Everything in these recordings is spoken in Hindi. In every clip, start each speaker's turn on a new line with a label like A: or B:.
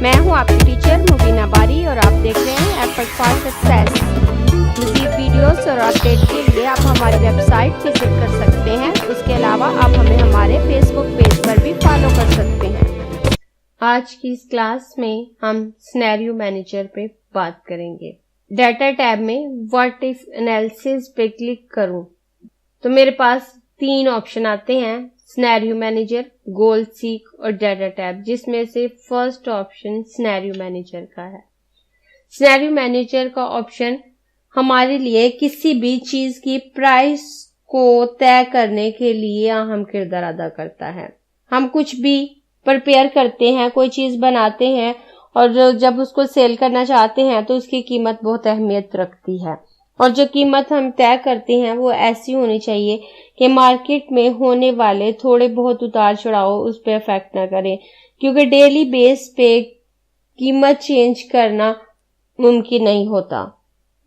A: मैं हूं आपकी टीचर मुबीना बारी और आप देख रहे हैं एफर्ट फॉर सक्सेस। मज़ीद वीडियोस और अपडेट के लिए आप हमारी वेबसाइट विजिट कर सकते हैं। उसके अलावा आप हमें हमारे फेसबुक पेज पर भी फॉलो कर सकते हैं। आज की इस क्लास में हम सिनेरियो मैनेजर पे बात करेंगे। डाटा टैब में व्हाट इफ एनालिसिस पे क्लिक करूं तो मेरे पास 3 ऑप्शन आते हैं, सिनेरियो मैनेजर, गोल सीक और डाटा टैब, जिसमें से फर्स्ट ऑप्शन सिनेरियो मैनेजर का है। सिनेरियो मैनेजर का ऑप्शन हमारे लिए किसी भी चीज की प्राइस को तय करने के लिए अहम किरदार अदा करता है। हम कुछ भी प्रिपेयर करते हैं, कोई चीज बनाते हैं और जब उसको सेल करना चाहते हैं तो उसकी कीमत बहुत अहमियत रखती है, और जो कीमत हम तय करते हैं वो ऐसी होनी चाहिए कि मार्केट में होने वाले थोड़े बहुत उतार चढ़ाव उस पर इफेक्ट ना करें, क्योंकि डेली बेस पे कीमत चेंज करना मुमकिन नहीं होता।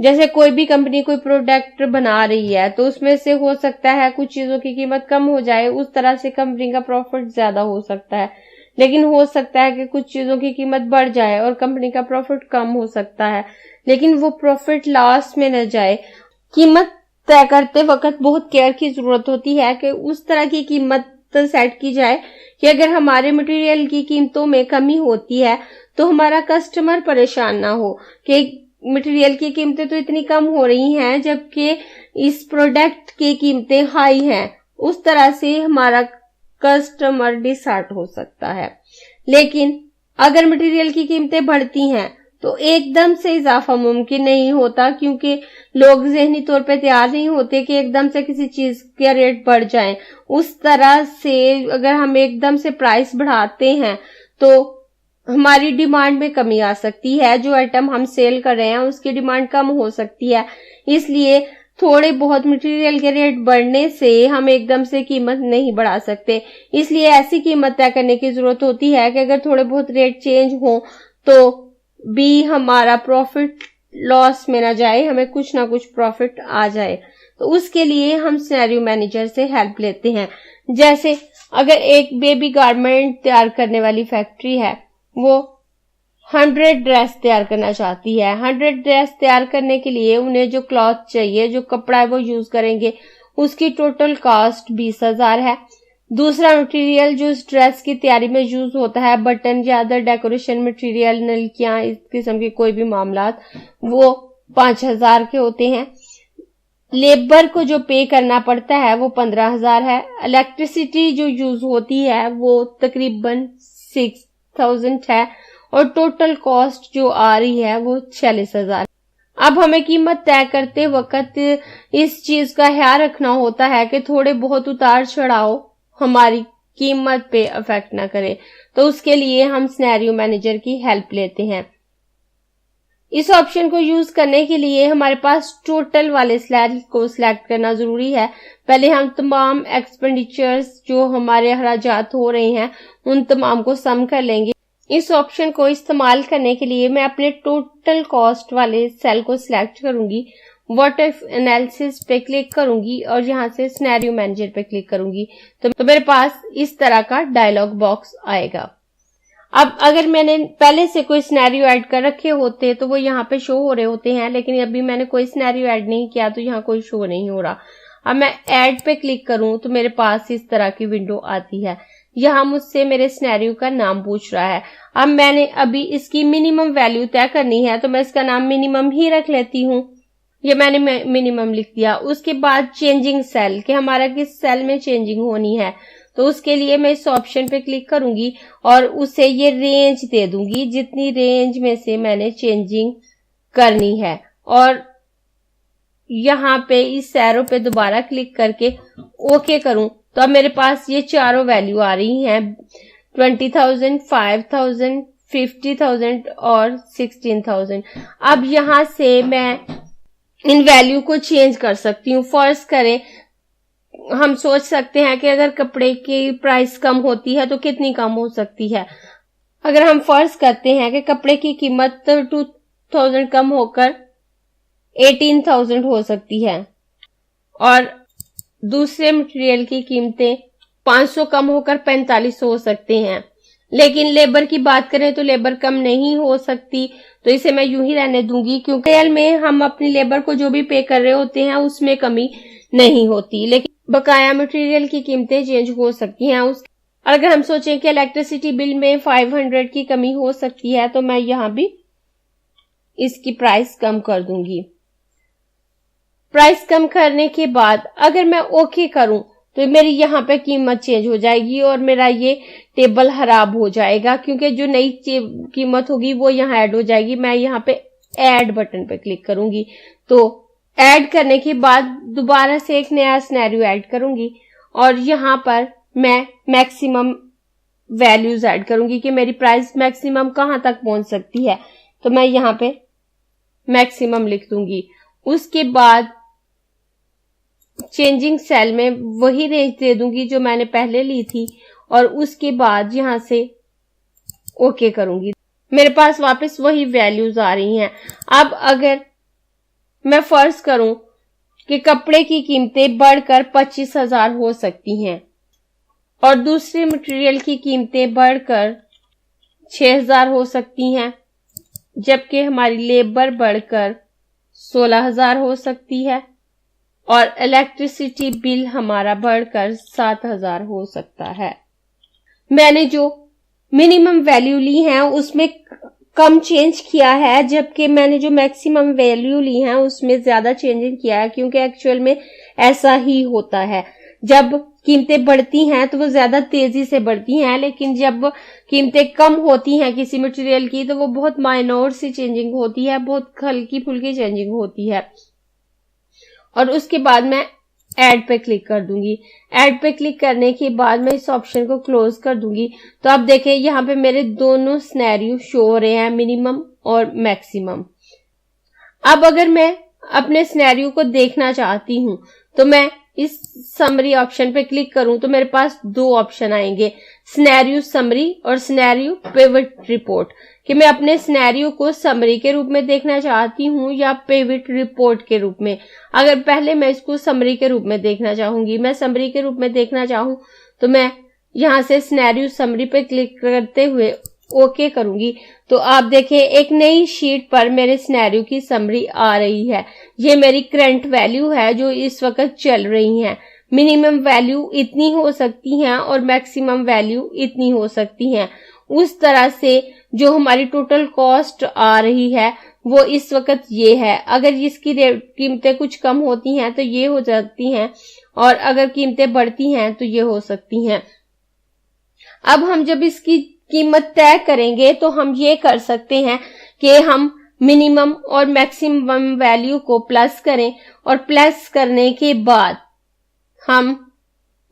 A: जैसे कोई भी कंपनी कोई प्रोडक्ट बना रही है तो उसमें से हो सकता है कुछ चीजों की कीमत कम हो जाए, उस तरह से कंपनी का प्रॉफिट ज्यादा हो सकता है, लेकिन हो सकता है कि कुछ चीजों की कीमत बढ़ जाए और कंपनी का प्रॉफिट कम हो सकता है, लेकिन वो प्रॉफिट लॉस में न जाए। कीमत तय करते वक्त बहुत केयर की जरूरत होती है कि उस तरह की कीमत सेट की जाए कि अगर हमारे मटेरियल की कीमतों में कमी होती है तो हमारा कस्टमर परेशान ना हो कि मटेरियल की कीमतें तो इतनी कम हो रही हैं जबकि इस प्रोडक्ट की कीमतें हाई हैं। उस तरह से हमारा कस्टमर डिसहार्ट हो सकता है। लेकिन अगर मटेरियल की कीमतें बढ़ती हैं तो एकदम से इजाफा मुमकिन नहीं होता, क्योंकि लोग ज़हनी तौर पे तैयार नहीं होते कि एकदम से किसी चीज का रेट बढ़ जाए। उस तरह से अगर हम एकदम से प्राइस बढ़ाते हैं तो हमारी डिमांड में कमी आ सकती है, जो आइटम हम सेल कर रहे हैं उसकी डिमांड कम हो सकती है। इसलिए थोड़े बहुत मटेरियल के रेट बढ़ने से हम एकदम से कीमत नहीं बढ़ा सकते। इसलिए ऐसी कीमत तय करने की जरूरत होती है कि अगर थोड़े बहुत रेट चेंज हो तो भी हमारा प्रॉफिट लॉस में ना जाए, हमें कुछ ना कुछ प्रॉफिट आ जाए। तो उसके लिए हम सिनेरियो मैनेजर से हेल्प लेते हैं। जैसे अगर एक बेबी गारमेंट तैयार करने वाली फैक्ट्री है, वो 100 ड्रेस तैयार करना चाहती है। 100 ड्रेस तैयार करने के लिए उन्हें जो क्लॉथ चाहिए, जो कपड़ा है वो यूज करेंगे, उसकी टोटल कॉस्ट 20,000 है। दूसरा मटेरियल जो इस ड्रेस की तैयारी में यूज होता है, बटन या अदर डेकोरेशन मटेरियल, नलकियां, इस किस्म के कोई भी मामलात, वो 5,000 के होते हैं। लेबर को जो पे करना पड़ता है वो 15,000 है। इलेक्ट्रिसिटी जो यूज होती है वो तकरीबन 6,000 है और टोटल कॉस्ट जो आ रही है वो 46,000। अब हमें कीमत तय करते वक्त इस चीज का ख्याल रखना होता है कि थोड़े बहुत उतार चढ़ाव हमारी कीमत पे अफेक्ट ना करे, तो उसके लिए हम सिनेरियो मैनेजर की हेल्प लेते हैं। इस ऑप्शन को यूज करने के लिए हमारे पास टोटल वाले सेल को सिलेक्ट करना जरूरी है। पहले हम तमाम एक्सपेंडिचर्स जो हमारे अखराजात हो रहे हैं उन तमाम को सम कर लेंगे। इस ऑप्शन को इस्तेमाल करने के लिए मैं अपने टोटल कॉस्ट वाले सेल को सिलेक्ट करूंगी, व्हाट इफ एनालिसिस पे क्लिक करूंगी और यहाँ से सिनेरियो मैनेजर पे क्लिक करूंगी तो मेरे पास इस तरह का डायलॉग बॉक्स आएगा। अब अगर मैंने पहले से कोई सिनेरियो ऐड कर रखे होते तो वो यहाँ पे शो हो रहे होते हैं, लेकिन अभी मैंने कोई सिनेरियो ऐड नहीं किया तो यहाँ कोई शो नहीं हो रहा। अब मैं ऐड पे क्लिक करूं तो मेरे पास इस तरह की विंडो आती है। यहाँ मुझसे मेरे सिनेरियो का नाम पूछ रहा है। अब मैंने अभी इसकी मिनिमम वैल्यू तय करनी है तो मैं इसका नाम मिनिमम ही रख लेती हूँ। ये मैंने मिनिमम लिख दिया। उसके बाद चेंजिंग सेल, कि हमारा किस सेल में चेंजिंग होनी है, तो उसके लिए मैं इस ऑप्शन पे क्लिक करूंगी और उसे ये रेंज दे दूंगी जितनी रेंज में से मैंने चेंजिंग करनी है, और यहाँ पे इस एरो पे दोबारा क्लिक करके ओके करूं तो अब मेरे पास ये चारों वैल्यू आ रही हैं, 20,000, 5,000, 50,000 और 16,000। अब यहाँ से मैं इन वैल्यू को चेंज कर सकती हूँ। फर्ज करें, हम सोच सकते हैं कि अगर कपड़े की प्राइस कम होती है तो कितनी कम हो सकती है। अगर हम फर्ज करते हैं कि कपड़े की कीमत 2,000 कम होकर 18,000 हो सकती है और दूसरे मटेरियल की कीमतें 500 कम होकर 4500 हो सकते हैं, लेकिन लेबर की बात करें तो लेबर कम नहीं हो सकती, तो इसे मैं यूं ही रहने दूंगी, क्योंकि रियल में हम अपनी लेबर को जो भी पे कर रहे होते हैं उसमें कमी नहीं होती, लेकिन बकाया मटेरियल की कीमतें चेंज हो सकती हैं। अगर हम सोचें कि इलेक्ट्रिसिटी बिल में 500 की कमी हो सकती है, तो मैं यहाँ भी इसकी प्राइस कम कर दूंगी। प्राइस कम करने के बाद अगर मैं ओके करूं तो मेरी यहाँ पे कीमत चेंज हो जाएगी और मेरा ये टेबल खराब हो जाएगा, क्योंकि जो नई कीमत होगी वो यहाँ ऐड हो जाएगी। मैं यहाँ पे ऐड बटन पे क्लिक करूंगी, तो ऐड करने के बाद दोबारा से एक नया सिनेरियो ऐड करूंगी और यहाँ पर मैं मैक्सिमम वैल्यूज ऐड करूंगी कि मेरी प्राइस मैक्सिमम कहां तक पहुंच सकती है, तो मैं यहाँ पे मैक्सिमम लिख दूंगी। उसके बाद चेंजिंग सेल में वही रेंज दे दूंगी जो मैंने पहले ली थी और उसके बाद यहां से ओके करूंगी। मेरे पास वापस वही वैल्यूज आ रही हैं। अब अगर मैं फर्ज करूं कि कपड़े की कीमतें बढ़कर 25,000 हो सकती हैं और दूसरी मटेरियल की कीमतें बढ़कर 6,000 हो सकती हैं, जबकि हमारी लेबर बढ़कर 16,000 हो सकती है और इलेक्ट्रिसिटी बिल हमारा बढ़कर 7,000 हो सकता है। मैंने जो मिनिमम वैल्यू ली है उसमें कम चेंज किया है, जबकि मैंने जो मैक्सिमम वैल्यू ली है उसमें ज्यादा चेंजिंग किया है, क्योंकि एक्चुअल में ऐसा ही होता है। जब कीमतें बढ़ती हैं तो वो ज्यादा तेजी से बढ़ती हैं, लेकिन जब कीमतें कम होती हैं किसी मटेरियल की तो वो बहुत माइनर सी चेंजिंग होती है, बहुत हल्की फुल्की चेंजिंग होती है। और उसके बाद मैं ऐड पे क्लिक कर दूंगी। ऐड पे क्लिक करने के बाद मैं इस ऑप्शन को क्लोज कर दूंगी। तो आप देखें यहाँ पे मेरे दोनों सिनेरियो शो हो रहे हैं, मिनिमम और मैक्सिमम। अब अगर मैं अपने सिनेरियो को देखना चाहती हूं तो मैं इस समरी ऑप्शन पे क्लिक करूं तो मेरे पास दो ऑप्शन आएंगे, सिनेरियो समरी और सिनेरियो पिवट रिपोर्ट, कि मैं अपने सिनेरियो को समरी के रूप में देखना चाहती हूं या पिवट रिपोर्ट के रूप में। अगर पहले मैं इसको समरी के रूप में देखना चाहूंगी, मैं समरी के रूप में देखना चाहूं तो मैं यहां से सिनेरियो समरी पे क्लिक करते हुए ओके करूंगी। तो आप देखें एक नई शीट पर मेरे सिनेरियो की समरी आ रही है। ये मेरी करंट वैल्यू है जो इस वक्त चल रही है। मिनिमम वैल्यू इतनी हो सकती है और मैक्सिमम वैल्यू इतनी हो सकती है। उस तरह से जो हमारी टोटल कॉस्ट आ रही है वो इस वक्त ये है। अगर इसकी कीमतें कुछ कम होती हैं तो ये हो जाती हैं और अगर कीमतें बढ़ती हैं तो ये हो सकती हैं। अब हम जब इसकी कीमत तय करेंगे तो हम ये कर सकते हैं कि हम मिनिमम और मैक्सिमम वैल्यू को प्लस करें और प्लस करने के बाद हम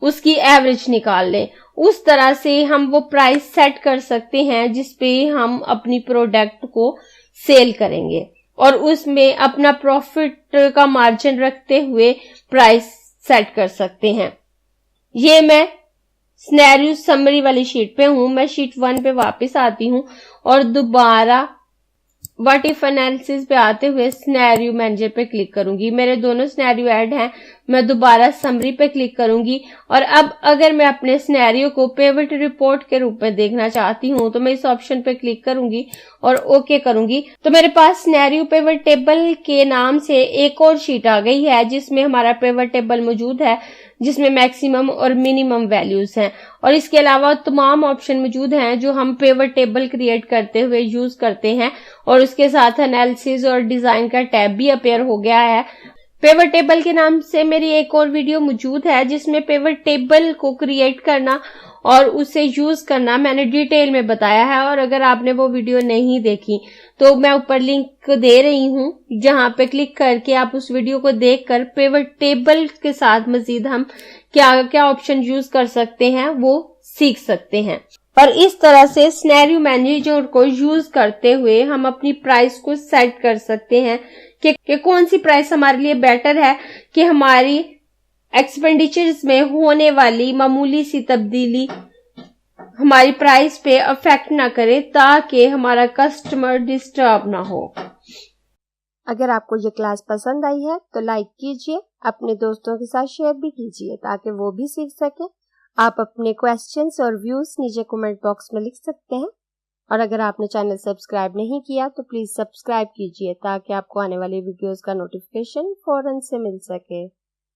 A: उसकी एवरेज निकाल लें। उस तरह से हम वो प्राइस सेट कर सकते हैं जिसपे हम अपनी प्रोडक्ट को सेल करेंगे और उसमें अपना प्रॉफिट का मार्जिन रखते हुए प्राइस सेट कर सकते हैं। ये मैं सिनेरियो समरी वाली शीट पे हूं। मैं शीट 1 पे वापस आती हूं और दोबारा व्हाट इफ एनालिसिस पे आते हुए सिनेरियो मैनेजर पे क्लिक करूंगी। मेरे दोनों सिनेरियो ऐड हैं। मैं दोबारा समरी पे क्लिक करूंगी और अब अगर मैं अपने सिनेरियो को पिवट रिपोर्ट के रूप में देखना चाहती हूं तो मैं इस ऑप्शन पे क्लिक करूंगी और ओके करूंगी। तो मेरे पास सिनेरियो पिवट टेबल के नाम से एक और शीट आ गई है जिसमें हमारा पिवट टेबल मौजूद है, जिसमें मैक्सिमम और मिनिमम वैल्यूज हैं और इसके अलावा तमाम ऑप्शन मौजूद हैं जो हम पिवट टेबल क्रिएट करते हुए यूज करते हैं और उसके साथ एनालिसिस और डिजाइन का टैब भी अपीयर हो गया है। पिवट टेबल के नाम से मेरी एक और वीडियो मौजूद है जिसमें पिवट टेबल को क्रिएट करना और उसे यूज करना मैंने डिटेल में बताया है और अगर आपने वो वीडियो नहीं देखी तो मैं ऊपर लिंक दे रही हूं जहां पे क्लिक करके आप उस वीडियो को देखकर पिवट टेबल के साथ मजीद हम क्या क्या ऑप्शन यूज कर सकते हैं वो सीख सकते हैं। और इस तरह से सिनेरियो मैनेजर को यूज करते हुए हम अपनी प्राइस को सेट कर सकते हैं कि कौन सी प्राइस हमारे लिए बेटर है कि हमारी एक्सपेंडिचर्स में होने वाली मामूली सी तब्दीली हमारी प्राइस पे अफेक्ट ना करे ताकि हमारा कस्टमर डिस्टर्ब ना हो।
B: अगर आपको ये क्लास पसंद आई है तो लाइक कीजिए, अपने दोस्तों के साथ शेयर भी कीजिए ताकि वो भी सीख सके। आप अपने क्वेश्चंस और व्यूज नीचे कमेंट बॉक्स में लिख सकते हैं। और अगर आपने चैनल सब्सक्राइब नहीं किया तो प्लीज सब्सक्राइब कीजिए ताकि आपको आने वाली वीडियोस का नोटिफिकेशन फौरन से मिल सके।